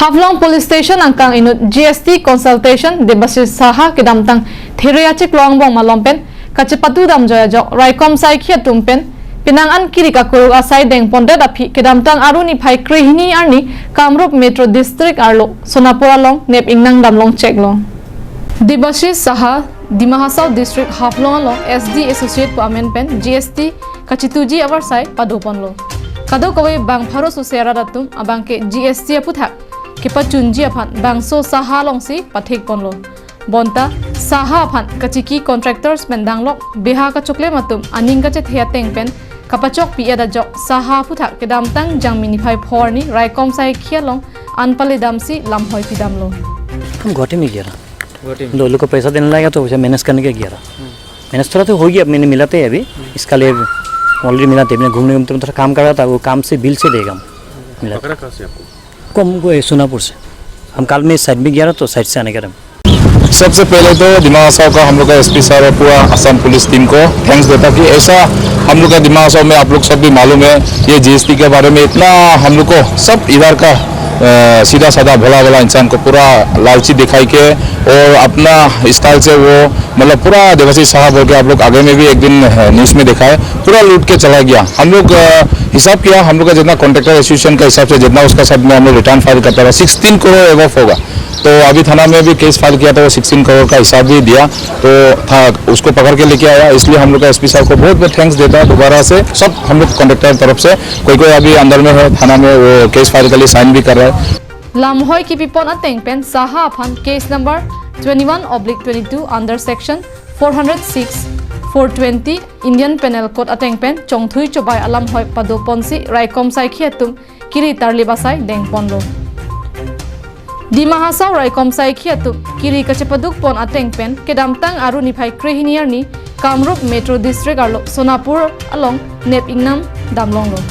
Havlong Police Station angkang inut GST consultation Debashis Saha kedamtang Theriachik Longbong malompen kachepatu dam joya jok Raikom sai khia tumpen pinangan kiri ka kurug asai deng ponde dapi kedamtang aruni phai krihini arni Kamrup Metro District arlo Sonapura long nep ingnang damlong cheklong Debashis Saha Dimahasau District Havlong long SD Associate po amen pen GST kachituji awar sai padopon lo kado kawai bang pharo susera datum abang ke GST aputhak kipa chunji aphan bangso saha longsi pathik ponlo bonta saha aphan kachiki contractors mendanglok beha ka chokle matum aning ka che thia tengpen kapachok pi ada jok saha puthak kedamtang jangmini phai phorni raikom sai khialong anpale damsi lamhoi pidamlo हम घाटे में गया रहा लोगों को पैसा देने लगा तो उसे मैनेज करने के गया रहा मैनेज थोड़ा तो हो गया मैंने मिलाते हैं अभी इसका लिए ऑलरेडी मिलाते हैं घूमने घूमते में थोड़ा काम कर रहा था वो काम से बिल से देगा मिला कहाँ से आपको को सोनापुर से हम काल में साइड में गया रहा तो साइड से आने का सबसे पहले तो दिमाग का हम लोग का एसपी सर और पूरा असम पुलिस टीम को थैंक्स देता कि ऐसा हम लोग का दिमाग में आप लोग सब भी मालूम है ये जीएसटी के बारे में इतना हम लोग को सब इधर का सीधा साधा भला भला इंसान को पूरा लालची दिखाई के और अपना स्टाइल से वो मतलब पूरा देवासी साहब हो के आप लोग आगे में भी एक दिन न्यूज़ में देखा है पूरा लूट के चला गया। हम लोग हिसाब किया हम लोग का जितना कॉन्ट्रैक्टर एसोसिएशन का हिसाब से जितना उसका सब में हम लोग रिटर्न फाइल करता रहा 16 करोड़ एवफ होगा। तो अभी थाना में भी केस फाइल किया था वो 16 करोड़ का हिसाब भी दिया तो था उसको पकड़ के लेके आया। इसलिए हम लोग का एसपी साहब को बहुत बहुत थैंक्स देता है दोबारा से सब हम लोग कॉन्ट्रैक्टर तरफ से कोई अभी अंदर में है थाना में वो केस फाइल के लिए साइन भी कर रहा है। Lamhoi ki pipon ateng pen saha aphan case number 21/22 under section 406 420 Indian Penal Code ateng pen chongthui chobai alamhoi padoponsi raikom sai khiatum kiri tarli basai deng ponlo Dimahasau raikom sai khiatum kiri kachepaduk pon ateng pen kedamtang aru ni phai krehiniar ni Kamrup Metro District arlo Sonapur along nep ingnam damlong lo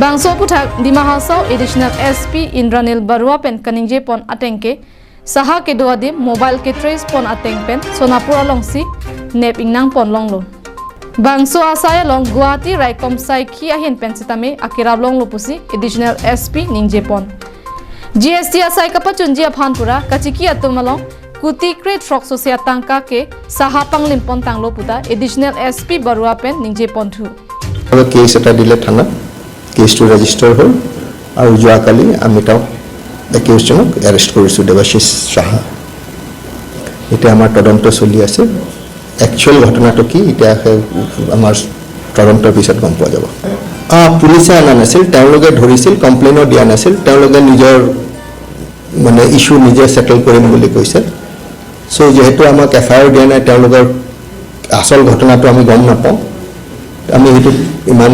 Bangso puthak Dimahasau additional SP Indranil Barua pen kaningje pon atengke saha ke doade mobile ke trace pon ateng pen Sonapura longsi nep ingnang pon longlo Bangso asaya long Guwahati Raikom sai khi ahin pen sitame akirab long lopusi additional SP ningje pon GST asai kapa chunji aphanpura kachiki atumalong Kuti Great Frog Sosia Tangka ke Saha Panglin Pon Tanglo Puta additional SP Barua pen ningje pon thu case এটা দিলে থানা কেসটো register হ'ল আৰু যোৱাকালি আমি তাক একিউজজনক arrest কৰিছো দেৱাশিস সাহা এটা আমাৰ তদন্ত চলি আছে একচুয়াল ঘটনাটো কি এটা আমাৰ তদন্তৰ পিছত গম পোৱা যাব পুলিচে আনা নাছিল তেওঁলোকে ধৰিছিল কমপ্লেইনো দিয়া নাছিল তেওঁলোকে নিজৰ মানে ইস্যু নিজে সেটেল কৰিম বুলি কৈছে সো যেহেতু আমাক এফআইআর দিয়া নাই তেওঁলোকৰ আসল ঘটনাটো আমি গম নাপাওঁ আমি এটো ইমান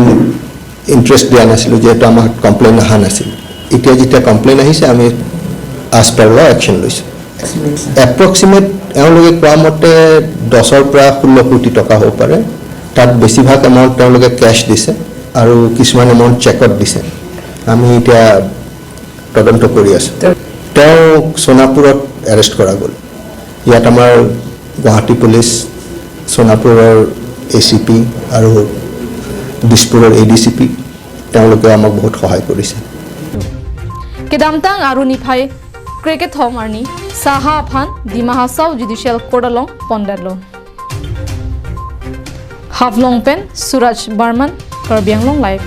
ইন্টারেস্ট দিয়া নাছিলো যেহেতু আমাৰ কমপ্লেইন আহা নাছিল এতিয়া যেতিয়া কমপ্লেইন আহিছে আমি আজ পাৰ ল একশন লৈছো এপ্ৰক্সিমেট এওঁলোকে কোৱা মতে 10 ৰ পৰা 16 কোটি টকা হ'ব পাৰে তাত বেছিভাগ এমাউন্ট তেওঁলোকে ক্যাশ দিছে আৰু কিছুমান এমাউন্ট চেকত দিছে আমি এতিয়া তদন্ত কৰি আছো তেওঁ সোনাপুৰত এৰেষ্ট কৰা গ'ল ইয়াত আমাৰ গুৱাহাটী পুলিচ সোনাপুৰৰ এসিপি আৰু দিছপুৰৰ এডিসিপি তেওঁলোকে আমাক বহুত সহায় কৰিছে kedamtang aruni phai cricket home arni saha aphan Dimahasau judicial court along pondalo Havlong pen Suraj Barman Karbianglong live